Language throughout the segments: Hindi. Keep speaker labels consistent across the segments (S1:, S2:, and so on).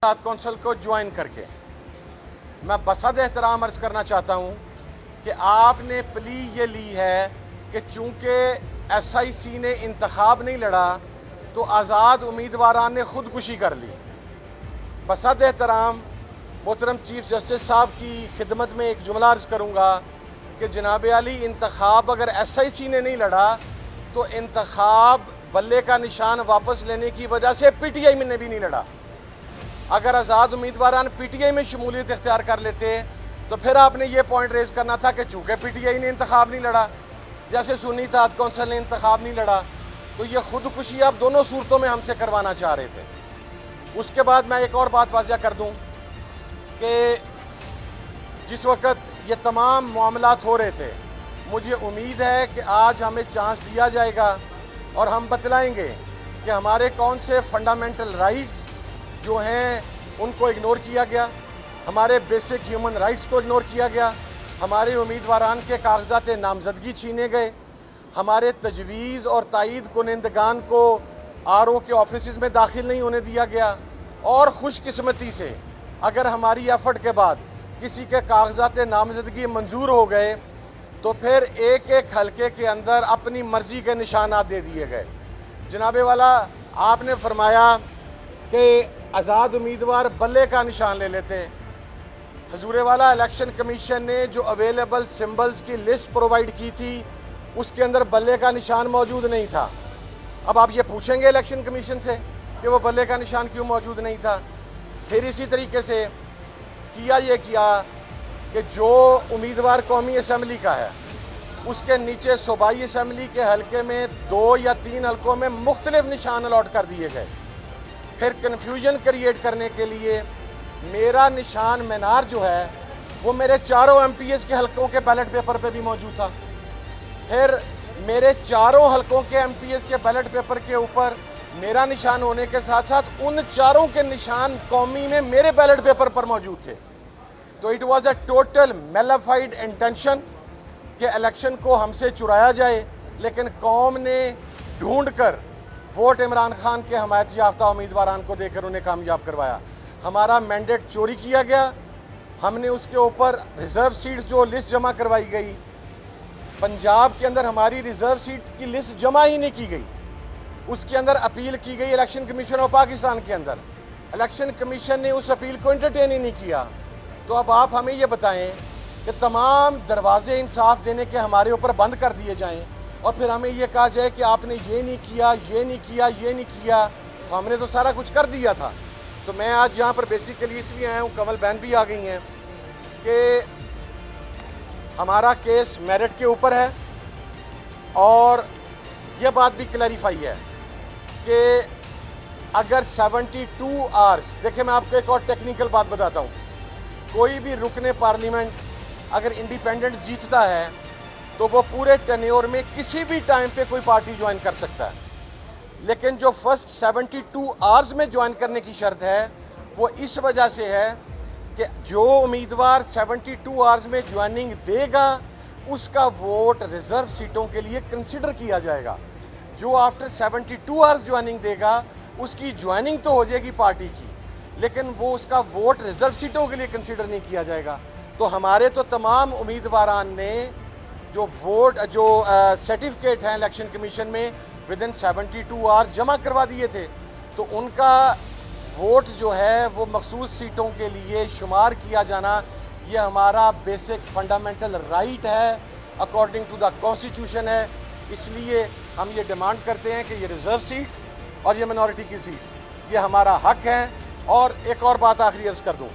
S1: कौंसिल को ज्वाइन करके मैं बसद एहतराम अर्ज करना चाहता हूं कि आपने प्ली ये ली है कि चूंकि SIC ने इंतखाब नहीं लड़ा तो आज़ाद उम्मीदवारान ने खुदकुशी कर ली। बसद एहतराम मोहतरम चीफ जस्टिस साहब की खिदमत में एक जुमला अर्ज करूँगा कि जनाब आली इंतखाब अगर SIC ने नहीं लड़ा तो इंतखाब बल्ले का निशान वापस लेने की वजह से PTI ने भी नहीं लड़ा। अगर आज़ाद उम्मीदवारान PTI में शमूलियत इख्तियार कर लेते तो फिर आपने ये पॉइंट रेज करना था कि चूँकि PTI ने इंतखाब नहीं लड़ा, जैसे सुन्नी इत्तेहाद कौंसिल ने इंतखाब नहीं लड़ा, तो ये खुदकुशी आप दोनों सूरतों में हमसे करवाना चाह रहे थे। उसके बाद मैं एक और बात वाज़ह कर दूं कि जिस वक़्त ये तमाम मामलात हो रहे थे, मुझे उम्मीद है कि आज हमें चांस दिया जाएगा और हम बतलाएंगे कि हमारे कौन से फंडामेंटल राइट्स जो हैं उनको इग्नोर किया गया, हमारे बेसिक ह्यूमन राइट्स को इग्नोर किया गया, हमारे उम्मीदवारान के कागजात नामजदगी छीने गए, हमारे तजवीज़ और तायीद कुनिंदगान को RO के ऑफिस में दाखिल नहीं होने दिया गया। और खुशकिस्मती से अगर हमारी एफर्ट के बाद किसी के कागजात नामजदगी मंजूर हो गए तो फिर एक एक हलके के अंदर अपनी मर्जी के निशानात दे दिए गए। जनाबे वाला आपने फरमाया कि आज़ाद उम्मीदवार बल्ले का निशान ले लेते। हजूरे वाला इलेक्शन कमीशन ने जो अवेलेबल सिंबल्स की लिस्ट प्रोवाइड की थी उसके अंदर बल्ले का निशान मौजूद नहीं था। अब आप ये पूछेंगे इलेक्शन कमीशन से कि वो बल्ले का निशान क्यों मौजूद नहीं था। फिर इसी तरीके से किया कि जो उम्मीदवार कौमी असम्बली का है उसके नीचे सूबाई असम्बली के हलके में 2 या 3 हलकों में मुख्तलिफ निशान अलॉट कर दिए गए। फिर कन्फ्यूजन क्रिएट करने के लिए मेरा निशान मीनार जो है वो मेरे चारों MPs के हलकों के बैलेट पेपर पे भी मौजूद था। फिर मेरे चारों हलकों के MPs के बैलेट पेपर के ऊपर मेरा निशान होने के साथ साथ उन चारों के निशान कौमी में मेरे बैलेट पेपर पर मौजूद थे। तो it was a total mala fide intention कि इलेक्शन को हमसे चुराया जाए, लेकिन कौम ने ढूंढ कर वोट इमरान खान के हमायत याफ्ता उम्मीदवारान को देकर उन्हें कामयाब करवाया। हमारा मैंडेट चोरी किया गया। हमने उसके ऊपर रिज़र्व सीट्स जो लिस्ट जमा करवाई गई, पंजाब के अंदर हमारी रिज़र्व सीट की लिस्ट जमा ही नहीं की गई, उसके अंदर अपील की गई इलेक्शन कमीशन ऑफ पाकिस्तान के अंदर। इलेक्शन कमीशन ने उस अपील को एंटरटेन ही नहीं किया। तो अब आप हमें ये बताएं कि तमाम दरवाजे इंसाफ देने के हमारे ऊपर बंद कर दिए जाएं और फिर हमें ये कहा जाए कि आपने ये नहीं किया, ये नहीं किया, ये नहीं किया। तो हमने तो सारा कुछ कर दिया था। तो मैं आज यहाँ पर बेसिकली इसलिए आया हूँ, कमल बहन भी आ गई हैं, कि हमारा केस मेरिट के ऊपर है और यह बात भी क्लैरिफाई है कि अगर 72 आवर्स, देखिए मैं आपको एक और टेक्निकल बात बताता हूँ, कोई भी रुकने पार्लियामेंट अगर इंडिपेंडेंट जीतता है तो वो पूरे टेन्योर में किसी भी टाइम पे कोई पार्टी ज्वाइन कर सकता है। लेकिन जो फर्स्ट 72 आवर्स में ज्वाइन करने की शर्त है वो इस वजह से है कि जो उम्मीदवार 72 आवर्स में ज्वाइनिंग देगा उसका वोट रिजर्व सीटों के लिए कंसिडर किया जाएगा। जो आफ्टर 72 आवर्स ज्वाइनिंग देगा उसकी ज्वाइनिंग तो हो जाएगी पार्टी की, लेकिन वो उसका वोट रिजर्व सीटों के लिए कंसिडर नहीं किया जाएगा। तो हमारे तो तमाम उम्मीदवारान ने जो वोट जो सर्टिफिकेट हैं इलेक्शन कमीशन में विद इन 72 आवर्स जमा करवा दिए थे, तो उनका वोट जो है वो मखसूस सीटों के लिए शुमार किया जाना ये हमारा बेसिक फंडामेंटल राइट है, अकॉर्डिंग टू द कॉन्स्टिट्यूशन है। इसलिए हम ये डिमांड करते हैं कि ये रिज़र्व सीट्स और ये मिनॉरिटी की सीट्स ये हमारा हक है। और एक और बात आखिरी अर्ज कर दूँ,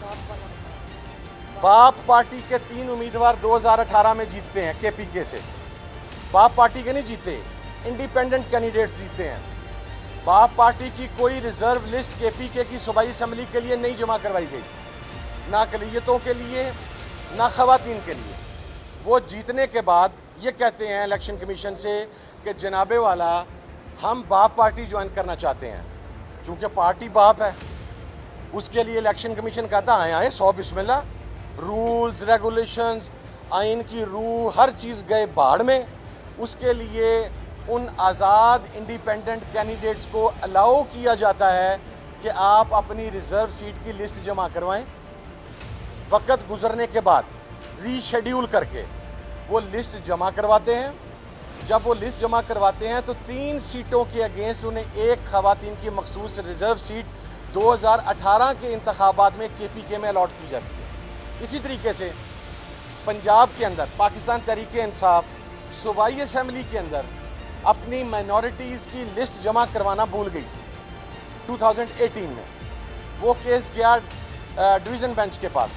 S1: बाप पार्टी के 3 उम्मीदवार 2018 में जीतते हैं KPK से। बाप पार्टी के नहीं जीते, इंडिपेंडेंट कैंडिडेट्स जीतते हैं। बाप पार्टी की कोई रिजर्व लिस्ट KPK की सूबाई असम्बली के लिए नहीं जमा करवाई गई, ना अक़लियतों के लिए ना ख़वातीन के लिए। वो जीतने के बाद ये कहते हैं इलेक्शन कमीशन से कि जनाबे वाला हम बाप पार्टी ज्वाइन करना चाहते हैं। चूँकि पार्टी बाप है उसके लिए इलेक्शन कमीशन कहता आए 100 बिस्मिल्लाह, रूल्स रेगुलेशंस आइन की रूह हर चीज़ गए बाढ़ में। उसके लिए उन आज़ाद इंडिपेंडेंट कैंडिडेट्स को अलाउ किया जाता है कि आप अपनी रिज़र्व सीट की लिस्ट जमा करवाएं। वक्त गुजरने के बाद रीशेड्यूल करके वो लिस्ट जमा करवाते हैं। जब वो लिस्ट जमा करवाते हैं तो 3 सीटों के अगेंस्ट उन्हें एक खवातीन की मखसूस रिज़र्व सीट 2018 के इंतखाबात में KPK में अलॉट की जाती है। इसी तरीके से पंजाब के अंदर पाकिस्तान तहरीक-ए-इंसाफ सूबाई असम्बली के अंदर अपनी माइनॉरिटीज़ की लिस्ट जमा करवाना भूल गई 2018 में। वो केस गया डिवीज़न बेंच के पास।